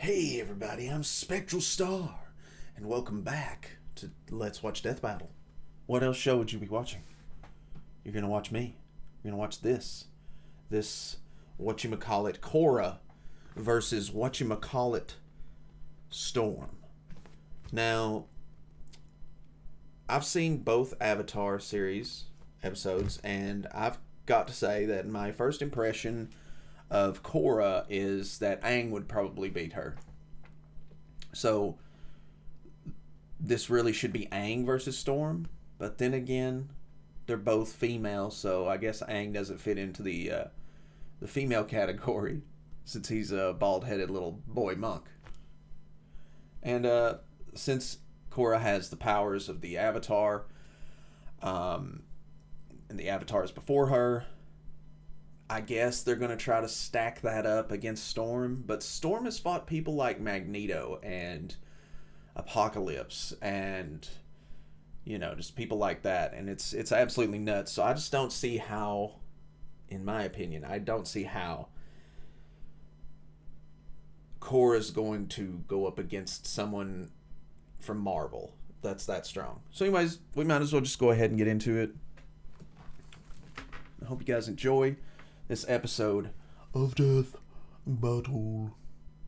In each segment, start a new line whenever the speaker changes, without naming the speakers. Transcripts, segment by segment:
Hey everybody, I'm SpectralStar, and welcome back to Let's Watch Death Battle. What else show would you be watching? You're gonna watch me. You're gonna watch this. Whatchamacallit, Korra versus whatchamacallit, Storm. Now, I've seen both Avatar series episodes, and I've got to say that my first impression of Korra is that Aang would probably beat her. So this really should be Aang versus Storm, but then again, they're both female, so I guess Aang doesn't fit into the female category since he's a bald-headed little boy monk. And since Korra has the powers of the Avatar, and the Avatars before her, I guess they're going to try to stack that up against Storm, but Storm has fought people like Magneto and Apocalypse and, you know, just people like that, and it's absolutely nuts. So I just don't see how, in my opinion, I don't see how Korra's going to go up against someone from Marvel that's that strong. So anyways, we might as well just go ahead and get into it. I hope you guys enjoy this episode of Death Battle.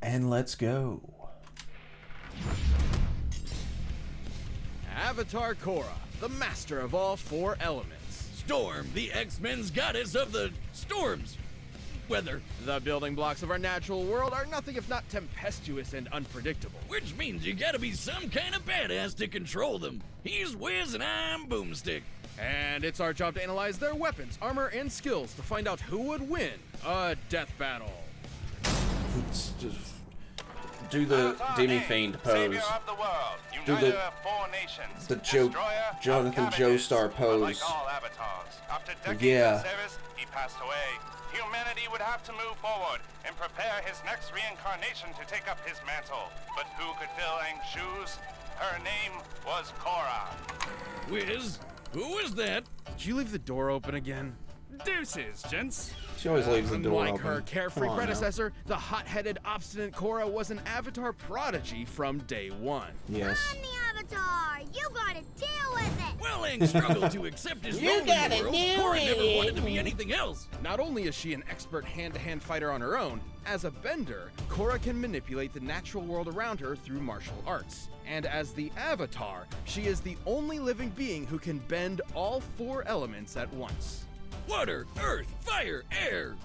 And let's go.
Avatar Korra, the master of all four elements.
Storm, the X-Men's goddess of the storms. Weather.
The building blocks of our natural world are nothing if not tempestuous and unpredictable.
Which means you gotta be some kind of badass to control them. He's Wiz and I'm Boomstick.
And it's our job to analyze their weapons, armor, and skills to find out who would win a death battle.
Let's just do the Demi Fiend pose. Do the Jonathan Joestar pose. Yeah.
He passed away. Humanity would have to move forward and prepare his next reincarnation to take up his mantle. But who could fill Aang's shoes? Her name was Korra.
Wiz, who is that?
Did you leave the door open again?
Deuces, gents.
She always leaves the door
Unlike
open.
her carefree
Come on
predecessor, the hot-headed, obstinate Korra was an Avatar prodigy from day one.
Yes.
I'm the Avatar. You gotta deal with it.
Well, Aang struggled to accept his role in the world. Korra never wanted to be anything else.
Not only is she an expert hand-to-hand fighter on her own, as a bender, Korra can manipulate the natural world around her through martial arts. And as the Avatar, she is the only living being who can bend all four elements at once.
Water, earth, fire, air.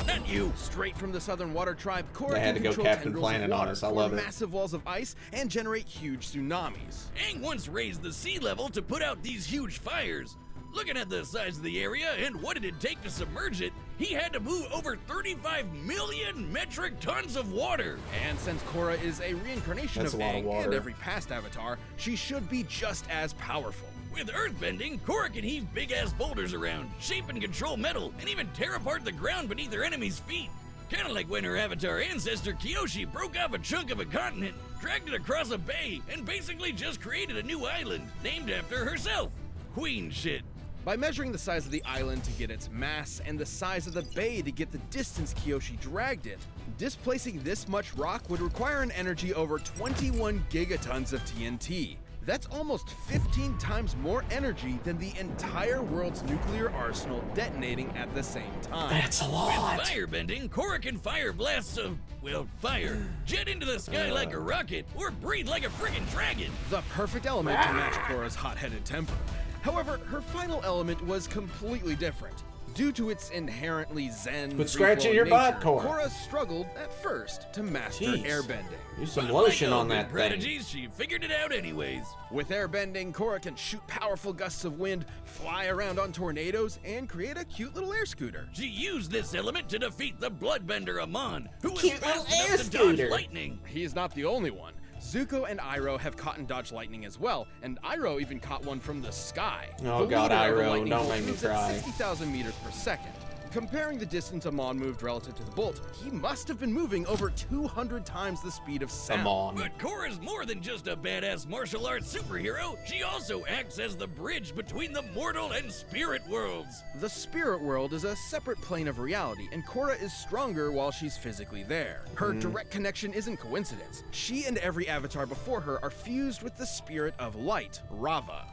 Not you.
Straight from the Southern Water Tribe, Korra
They had
can
to go
control
Captain
tendrils
Planet
of
on
water,
us. I
form
love it.
massive walls of ice, and generate huge tsunamis.
Aang once raised the sea level to put out these huge fires. Looking at the size of the area and what it'd take to submerge it, he had to move over 35 million metric tons of water.
And since Korra is a reincarnation
That's
of
a lot of
Aang
water.
and every past Avatar, she should be just as powerful.
With earthbending, Korra can heave big-ass boulders around, shape and control metal, and even tear apart the ground beneath her enemy's feet. Kinda like when her Avatar ancestor Kyoshi broke off a chunk of a continent, dragged it across a bay, and basically just created a new island, named after herself. Queen shit.
By measuring the size of the island to get its mass and the size of the bay to get the distance Kyoshi dragged it, displacing this much rock would require an energy over 21 gigatons of TNT. That's almost 15 times more energy than the entire world's nuclear arsenal detonating at the same time.
That's a lot.
With firebending, Korra can fire blasts of, well, fire, jet into the sky like a rocket, or breathe like a friggin' dragon.
The perfect element to match Korra's hot-headed temper. However, her final element was completely different. Due to its inherently zen,
Quit scratching your
nature,
butt, Korra.
Korra struggled at first to master
Jeez.
airbending.
Use some
But
lotion
like all
on
good
that thing.
prodigies, she figured it out anyways.
With airbending, Korra can shoot powerful gusts of wind, fly around on tornadoes, and create a cute little air scooter.
She used this element to defeat the bloodbender Amon, who was
Cute
fast
little air
enough to
scooter.
dodge lightning.
He is not the only one. Zuko and Iroh have caught and dodged lightning as well, and Iroh even caught one from the sky.
Oh
The
God,
leader of a
Iroh,
lightning
don't
bolt
make me
moves at
cry.
60,000 meters per second. Comparing the distance Amon moved relative to the bolt, he must have been moving over 200 times the speed of sound.
Come on.
But Korra's more than just a badass martial arts superhero. She also acts as the bridge between the mortal and spirit worlds.
The spirit world is a separate plane of reality, and Korra is stronger while she's physically there. Her direct connection isn't coincidence. She and every avatar before her are fused with the spirit of light, Rava.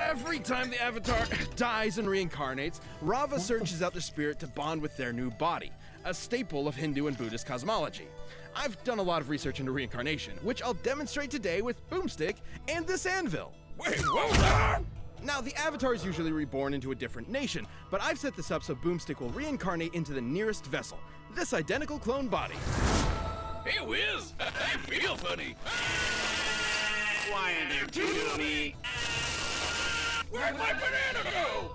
Every time the avatar dies and reincarnates, Rava searches out the spirit to bond with their new body, a staple of Hindu and Buddhist cosmology. I've done a lot of research into reincarnation, which I'll demonstrate today with Boomstick and this anvil.
Wait, what?
Now, the Avatar is usually reborn into a different nation, but I've set this up so Boomstick will reincarnate into the nearest vessel, this identical clone body.
Hey, Wiz, I feel funny.
Why are there two of me?
Where'd my banana go?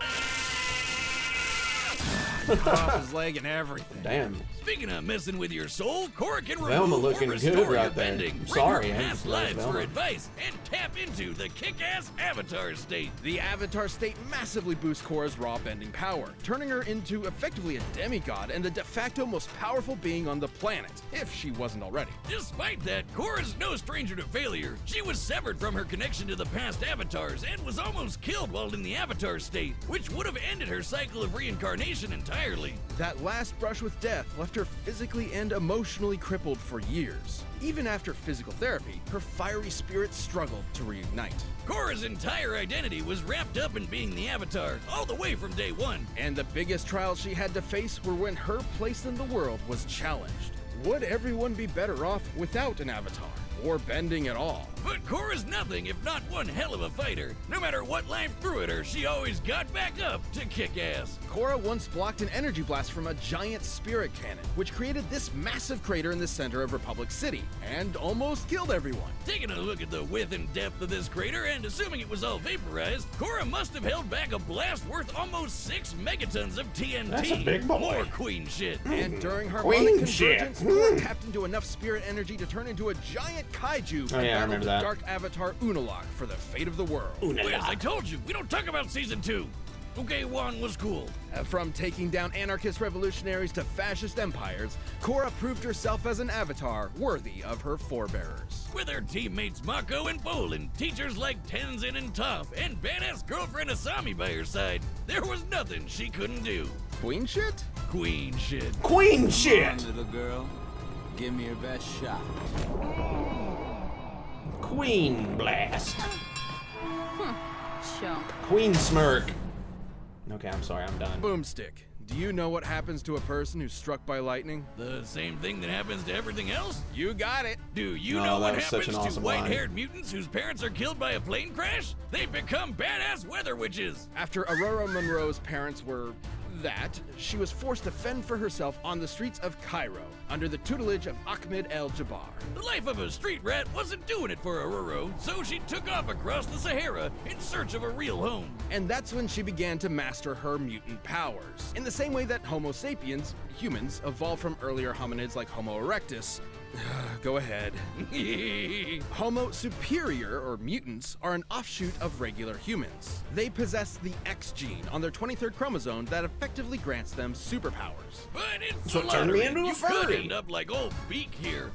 Off his leg and everything.
Damn.
Speaking of messing with your soul, Korra can
Velma
remove
looking
or
good
restore
right
your
there.
bending,
I'm
bring
sorry,
your
I
past
just love
lives
Velma.
for advice, and tap into the kick-ass Avatar state.
The Avatar state massively boosts Korra's raw bending power, turning her into effectively a demigod and the de facto most powerful being on the planet, if she wasn't already.
Despite that, Korra's no stranger to failure. She was severed from her connection to the past avatars and was almost killed while in the Avatar state, which would have ended her cycle of reincarnation entirely.
That last brush with death left her physically and emotionally crippled for years. Even after physical therapy, her fiery spirit struggled to reignite.
Korra's entire identity was wrapped up in being the Avatar, all the way from day one.
And the biggest trials she had to face were when her place in the world was challenged. Would everyone be better off without an avatar, or bending at all?
But Korra's nothing if not one hell of a fighter. No matter what life threw at her, she always got back up to kick ass.
Korra once blocked an energy blast from a giant spirit cannon, which created this massive crater in the center of Republic City, and almost killed everyone.
Taking a look at the width and depth of this crater and assuming it was all vaporized, Korra must have held back a blast worth almost 6 megatons of TNT.
That's a big boy.
More queen shit.
And during her
Queen shit.
convergence, Korra tapped into enough spirit energy to turn into a giant kaiju
Oh,
and
yeah, I
battle
remember
the
that.
dark avatar Unalaq for the fate of the world.
Wiz, I told you, we don't talk about season 2. Okay, 1 was cool.
From taking down anarchist revolutionaries to fascist empires, Korra proved herself as an avatar worthy of her forebearers.
With her teammates Mako and Bolin, teachers like Tenzin and Toph, and badass girlfriend Asami by her side, there was nothing she couldn't do.
Queen shit?
Queen shit.
Queen shit.
Little girl, give me your best shot.
Queen blast.
Chump.
Queen smirk. Okay, I'm sorry, I'm done.
Boomstick, do you know what happens to a person who's struck by lightning?
The same thing that happens to everything else?
You got it.
Do you
Oh,
know
that
what
was such
happens
an
to
awesome
white-haired mutants whose parents are killed by a plane crash? They become badass weather witches.
After Aurora Monroe's parents were that, she was forced to fend for herself on the streets of Cairo under the tutelage of Ahmed El-Jabbar.
The life of a street rat wasn't doing it for Aurora, so she took off across the Sahara in search of a real home.
And that's when she began to master her mutant powers. In the same way that Homo sapiens, humans, evolved from earlier hominids like Homo erectus. Go ahead. Homo superior, or mutants, are an offshoot of regular humans. They possess the X gene on their 23rd chromosome that effectively grants them superpowers.
But it's
So
a
it turned me
lottery.
into a
You could
furry.
end up like old Beak here.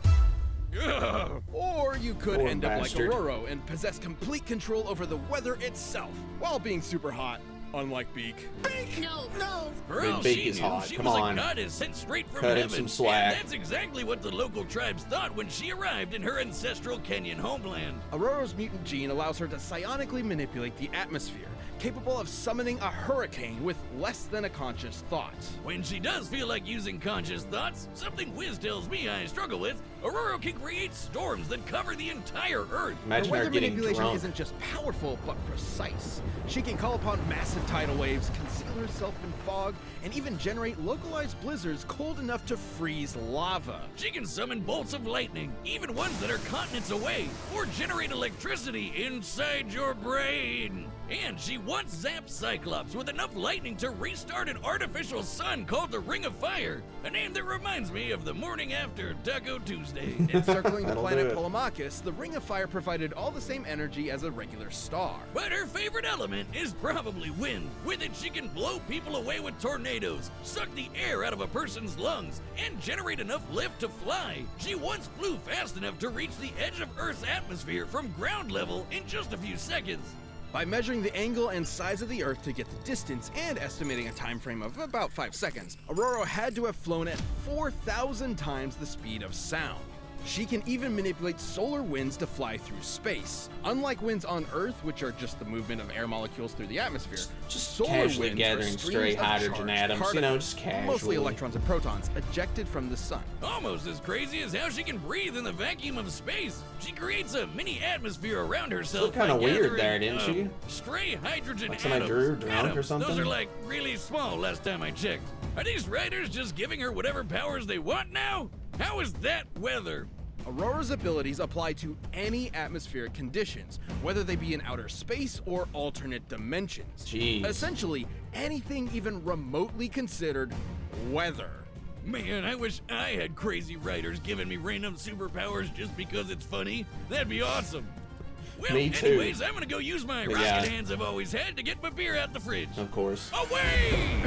Ugh.
Or you could
Poor
end up
bastard.
like Aurora and possess complete control over the weather itself, while being super hot, unlike Beak.
For
Big
all
Beak
she
is
knew,
hot.
she
Come
was
on.
a goddess sent straight from
Cut him
heaven.
some slack.
And that's exactly what the local tribes thought when she arrived in her ancestral Kenyan homeland.
Aurora's mutant gene allows her to psionically manipulate the atmosphere, capable of summoning a hurricane with less than a conscious thought.
When she does feel like using conscious thoughts, something Wiz tells me I struggle with, Aurora can create storms that cover the entire Earth.
Imagine
her
her
weather
getting
manipulation
drunk.
isn't just powerful, but precise. She can call upon massive tidal waves, conceal herself in fog, and even generate localized blizzards cold enough to freeze lava.
She can summon bolts of lightning, even ones that are continents away, or generate electricity inside your brain. And she once zapped Cyclops with enough lightning to restart an artificial sun called the Ring of Fire, a name that reminds me of the morning after Taco Tuesday.
Encircling the
That'll
planet
do it.
Polemarchus, the Ring of Fire provided all the same energy as a regular star.
But her favorite element is probably wind. With it, she can blow people away with tornadoes, suck the air out of a person's lungs, and generate enough lift to fly. She once flew fast enough to reach the edge of Earth's atmosphere from ground level in just a few seconds.
By measuring the angle and size of the Earth to get the distance and estimating a time frame of about 5 seconds, Aurora had to have flown at 4,000 times the speed of sound. She can even manipulate solar winds to fly through space. Unlike winds on Earth, which are just the movement of air molecules through the atmosphere,
Just
solar
casually
winds
gathering
are streams
stray
of
hydrogen
charged
atoms, you know,
particles,
just casually.
mostly electrons and protons, ejected from the sun.
Almost as crazy as how she can breathe in the vacuum of space. She creates a mini atmosphere around herself.
Looked kinda
by
weird
gathering,
there, didn't she?
Stray hydrogen
Like somebody
atoms.
drew her drunk or
Atoms.
something?
Those are like really small last time I checked. Are these writers just giving her whatever powers they want now? How is that weather?
Aurora's abilities apply to any atmospheric conditions, whether they be in outer space or alternate dimensions.
Jeez.
Essentially, anything even remotely considered weather.
Man, I wish I had crazy writers giving me random superpowers just because it's funny. That'd be awesome. Well,
Me too.
anyways, I'm gonna go use my rocket
Yeah.
hands I've always had to get my beer out the fridge.
Of course.
Away!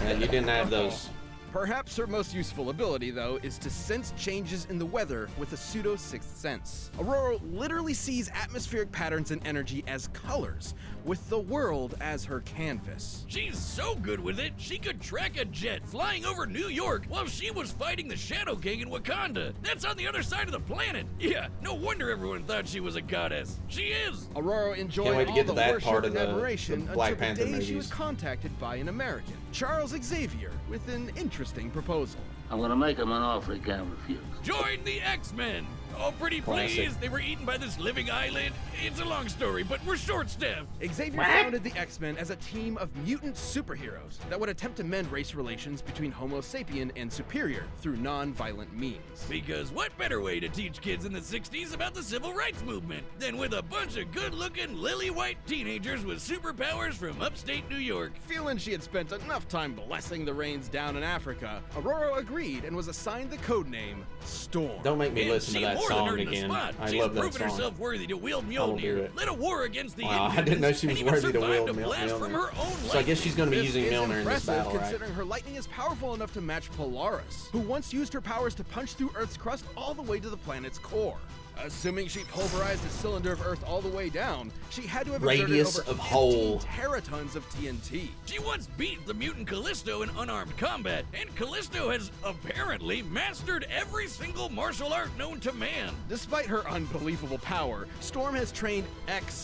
And you didn't have those.
Perhaps her most useful ability, though, is to sense changes in the weather with a pseudo-sixth sense. Aurora literally sees atmospheric patterns and energy as colors, with the world as her canvas.
She's so good with it, she could track a jet flying over New York while she was fighting the Shadow King in Wakanda. That's on the other side of the planet. Yeah, no wonder everyone thought she was a goddess. She is.
Aurora enjoyed
Can't wait to
all
get to
the
that
worship
part of
and
the
admiration
Black
until
Panther
the day she was
movies.
contacted by an American, Charles Xavier, with an interesting proposal.
I'm gonna make him an offer he can't refuse.
Join the X-Men. Oh, pretty
Classic.
please. They were eaten by this living eyelid. It's a long story, but we're short-staffed.
Xavier founded the X-Men as a team of mutant superheroes that would attempt to mend race relations between Homo sapien and Superior through non-violent means.
Because what better way to teach kids in the 60s about the civil rights movement than with a bunch of good-looking lily-white teenagers with superpowers from upstate New York?
Feeling she had spent enough time blessing the rains down in Africa, Aurora agreed and was assigned the codename Storm.
Don't make me
And
listen to
she
that
more than
song
earned the
again.
spot.
I
She's
love that
proven
song.
herself worthy to wield
I won't do
Mjolnir,
it.
led a war against the
Wow, I
Indians,
didn't know she
and
was
even
worthy to
survived
wield
a blast from her own
So I guess she's going to be
This
using
is
Mjolnir in this
impressive
battle, right?
considering her lightning is powerful enough to match Polaris, who once used her powers to punch through Earth's crust all the way to the planet's core. Assuming she pulverized a cylinder of Earth all the way down, she had to have
Radius
exerted over
of
15
hole.
teratons of TNT.
She once beat the mutant Callisto in unarmed combat, and Callisto has apparently mastered every single martial art known to man.
Despite her unbelievable power, Storm has trained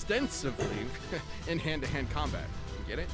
extensively in hand-to-hand combat. You get it?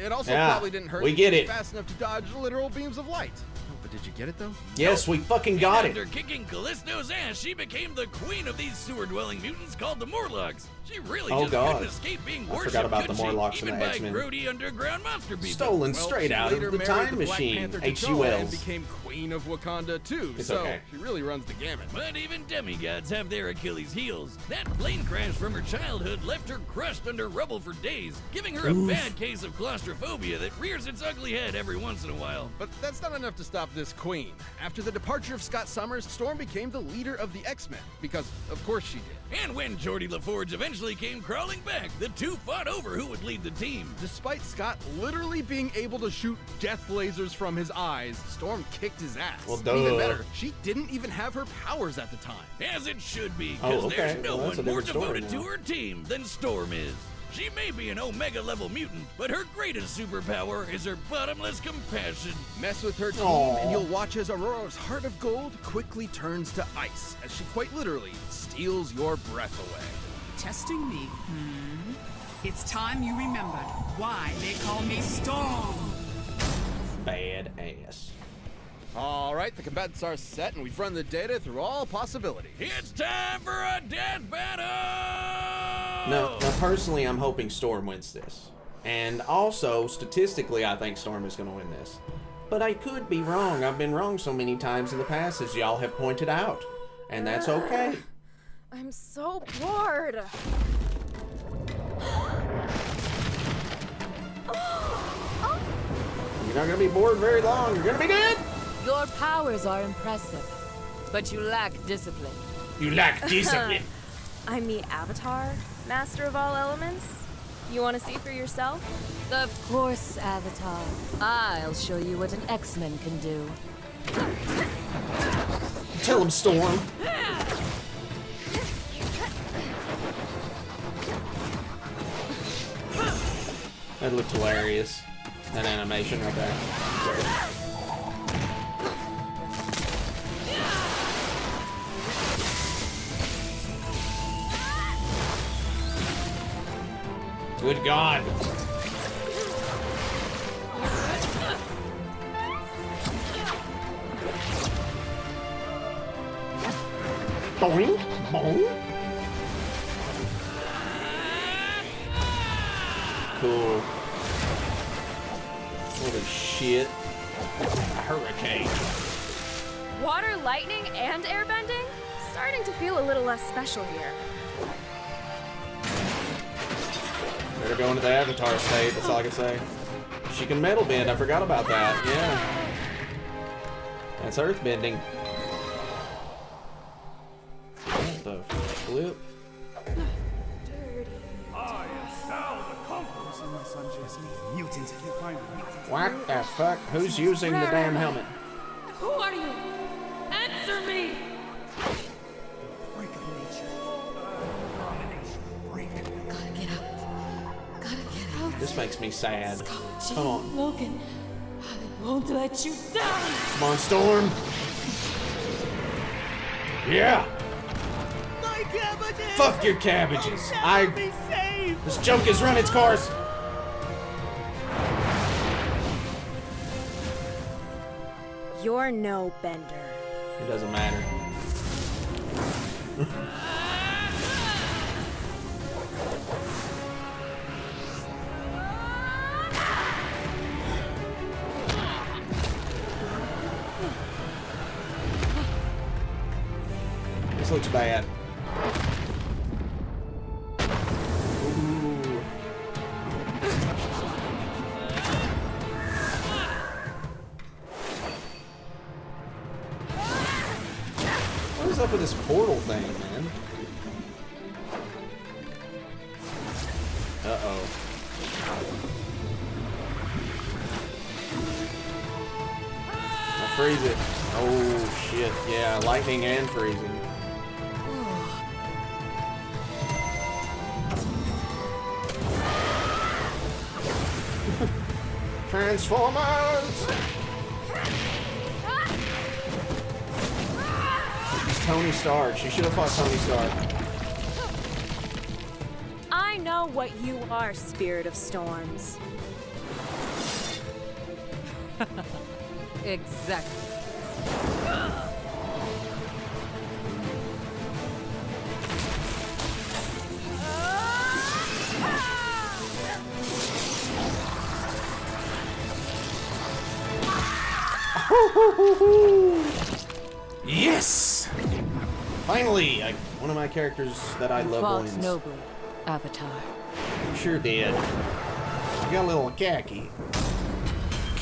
It also
Yeah,
probably didn't hurt
we
that
get
she's
it.
fast enough to dodge literal beams of light. Oh, but did you get it though?
Yes, we fucking got
After
it.
kicking Callisto's ass, she became the queen of these sewer-dwelling mutants called the Morlocks. She really
Oh,
just
God.
couldn't escape being
I
worshipped,
forgot about
could
the Morlocks
she?
in
Even
the
by
X-Men.
grody underground monster people.
Stolen
Well,
straight
she
out
later
of the
married
time
the Black
machine.
Panther
H.G.
T'Challa and
Wells.
became queen of Wakanda too.
It's
so
okay.
she really runs the gamut.
But even demigods have their Achilles heels. That plane crash from her childhood left her crushed under rubble for days, giving her a bad case of claustrophobia that rears its ugly head every once in a while.
But that's not enough to stop this queen. After the departure of Scott Summers, Storm became the leader of the X-Men, because of course she did.
And when Geordie LaForge eventually came crawling back, the two fought over who would lead the team.
Despite Scott literally being able to shoot death lasers from his eyes, Storm kicked his ass.
Well,
And even
duh.
better, she didn't even have her powers at the time.
As it should be,
Oh,
because
okay.
there's no
Well, that's a
one more
different story
devoted to
now.
her team than Storm is. She may be an Omega-level mutant, but her greatest superpower is her bottomless compassion.
Mess with her team,
Aw.
and you'll watch as Aurora's heart of gold quickly turns to ice, as she quite literally steals your breath away.
Testing me, It's time you remembered why they call me Storm.
Bad ass.
All right, the combatants are set, and we've run the data through all possibilities.
It's time for a death battle!
Now, personally, I'm hoping Storm wins this. And also, statistically, I think Storm is going to win this. But I could be wrong. I've been wrong so many times in the past, as y'all have pointed out. And that's okay.
I'm so bored.
You're not gonna be bored very long. You're gonna be dead.
Your powers are impressive, but you lack discipline.
You lack discipline.
I'm the Avatar, master of all elements. You want to see for yourself?
Of course, Avatar. I'll show you what an X-Men can do.
Tell him, Storm. That looked hilarious. That animation right there. Good God. Boing, boing. Cool. Holy shit. A hurricane.
Water, lightning, and airbending? Starting to feel a little less special here.
Better go into the Avatar state, that's all I can say. She can metal bend, I forgot about that, yeah. That's earthbending. What the flip? What the fuck? Who's using the damn helmet?
Who are you? Answer me! Gotta get out. Gotta get out.
This makes me sad. Come on.
Logan, I won't let you down.
Come on, Storm. Yeah.
My cabbages!
Fuck your cabbages.
Be saved!
This junk has run its course.
You're no bender.
It doesn't matter. This looks bad. Ooh. What is up with this portal thing, man? Uh-oh. Now freeze it. Oh, shit. Yeah, lightning and freezing. Transformers! It's Tony Stark. She should have fought Tony Stark.
I know what you are, Spirit of Storms.
Exactly.
Yes! Finally, one of my characters that I love
Fought
wins.
nobly, Avatar.
Sure did. I got a little cocky.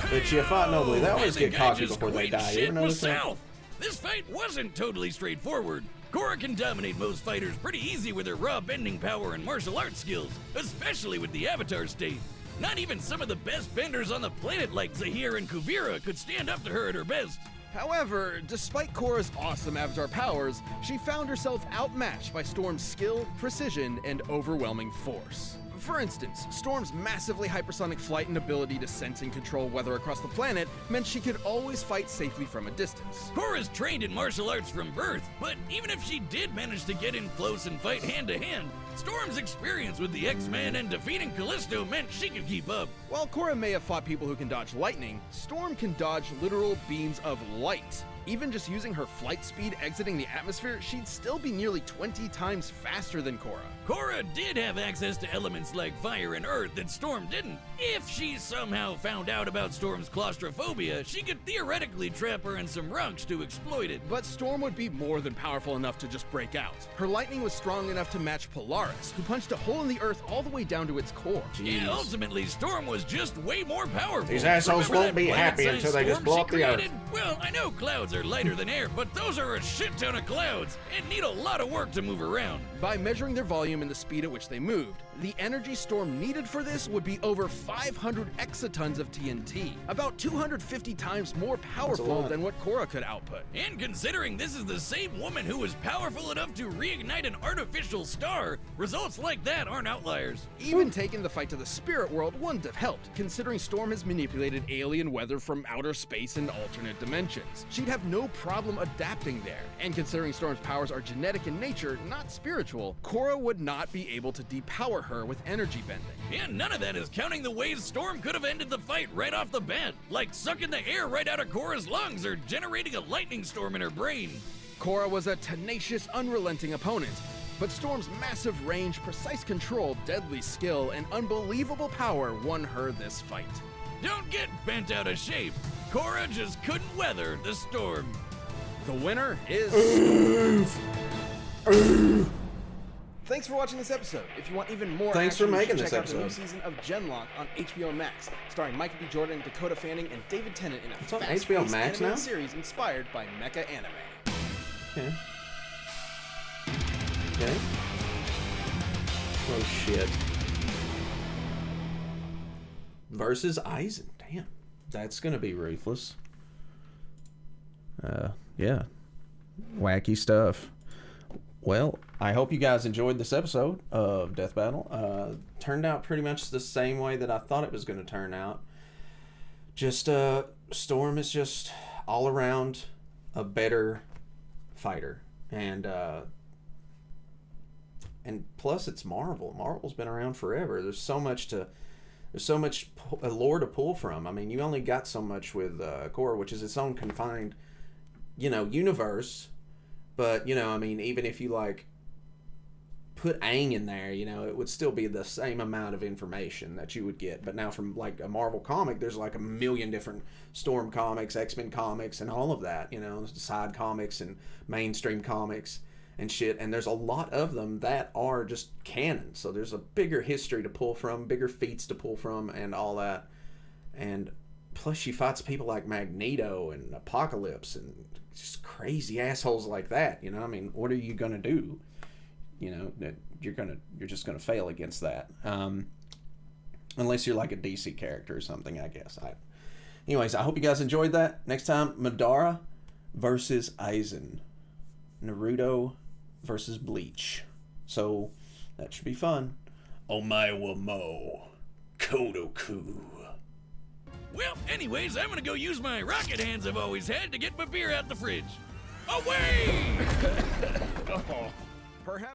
But you fought nobly. They always get cocky before they die. You ever notice that?
This fight wasn't totally straightforward. Korra can dominate most fighters pretty easy with her raw bending power and martial arts skills, especially with the Avatar state. Not even some of the best benders on the planet like Zahir and Kuvira could stand up to her at her best.
However, despite Korra's awesome Avatar powers, she found herself outmatched by Storm's skill, precision, and overwhelming force. For instance, Storm's massively hypersonic flight and ability to sense and control weather across the planet meant she could always fight safely from a distance.
Korra's trained in martial arts from birth, but even if she did manage to get in close and fight hand-to-hand, Storm's experience with the X-Men and defeating Callisto meant she could keep up.
While Korra may have fought people who can dodge lightning, Storm can dodge literal beams of light. Even just using her flight speed exiting the atmosphere, she'd still be nearly 20 times faster than Korra.
Korra did have access to elements like fire and earth that Storm didn't. If she somehow found out about Storm's claustrophobia, she could theoretically trap her in some rocks to exploit it.
But Storm would be more than powerful enough to just break out. Her lightning was strong enough to match Polaris, who punched a hole in the earth all the way down to its core.
And ultimately, Storm was just way more powerful.
These assholes
Remember
won't be
that
happy
planet-sized
until they just
storm
blow up
she
the earth.
created? Well, I know clouds are lighter than air, but those are a shit ton of clouds and need a lot of work to move around.
By measuring their volume and the speed at which they moved, the energy Storm needed for this would be over 500 exatons of TNT, about 250 times more powerful than what Korra could output.
And considering this is the same woman who was powerful enough to reignite an artificial star, results like that aren't outliers.
Even taking the fight to the spirit world wouldn't have helped, considering Storm has manipulated alien weather from outer space and alternate dimensions. She'd have no problem adapting there, and considering Storm's powers are genetic in nature, not spiritual, Korra would not be able to depower her with energy bending.
And none of that is counting the ways Storm could have ended the fight right off the bat, like sucking the air right out of Korra's lungs or generating a lightning storm in her brain.
Korra was a tenacious, unrelenting opponent, but Storm's massive range, precise control, deadly skill, and unbelievable power won her this fight.
Don't get bent out of shape. Korra just couldn't weather the storm.
The winner is... Thanks for watching this episode. If you want even more
Thanks for
action,
making
check
this
out the new
episode.
season of Genlock on HBO Max, starring Michael B. Jordan, Dakota Fanning, and David Tennant in a
It's on
fast-paced
HBO Max
animated
now?
series inspired by mecha anime.
Okay. Okay. Oh shit. Versus Eisen. Damn. That's gonna be ruthless. Yeah. Wacky stuff. Well, I hope you guys enjoyed this episode of Death Battle. Turned out pretty much the same way that I thought it was going to turn out. Just, Storm is just all around a better fighter. And plus it's Marvel. Marvel's been around forever. There's so much lore to pull from. I mean, you only got so much with Korra, which is its own confined, universe. But, I mean, even if you, put Aang in there, it would still be the same amount of information that you would get. But now from, a Marvel comic, there's, a million different Storm comics, X-Men comics, and all of that, side comics and mainstream comics and shit. And there's a lot of them that are just canon. So there's a bigger history to pull from, bigger feats to pull from, and all that. And plus she fights people like Magneto and Apocalypse and just crazy assholes like that. I mean, what are you gonna do? You're just gonna fail against that, unless you're like a DC character or something, I guess. Anyways, I hope you guys enjoyed that. Next time, Madara versus Aizen, Naruto versus Bleach. So that should be fun. Omae wa mo Kodoku.
Well, anyways, I'm gonna go use my rocket hands I've always had to get my beer out the fridge. Away!
Perhaps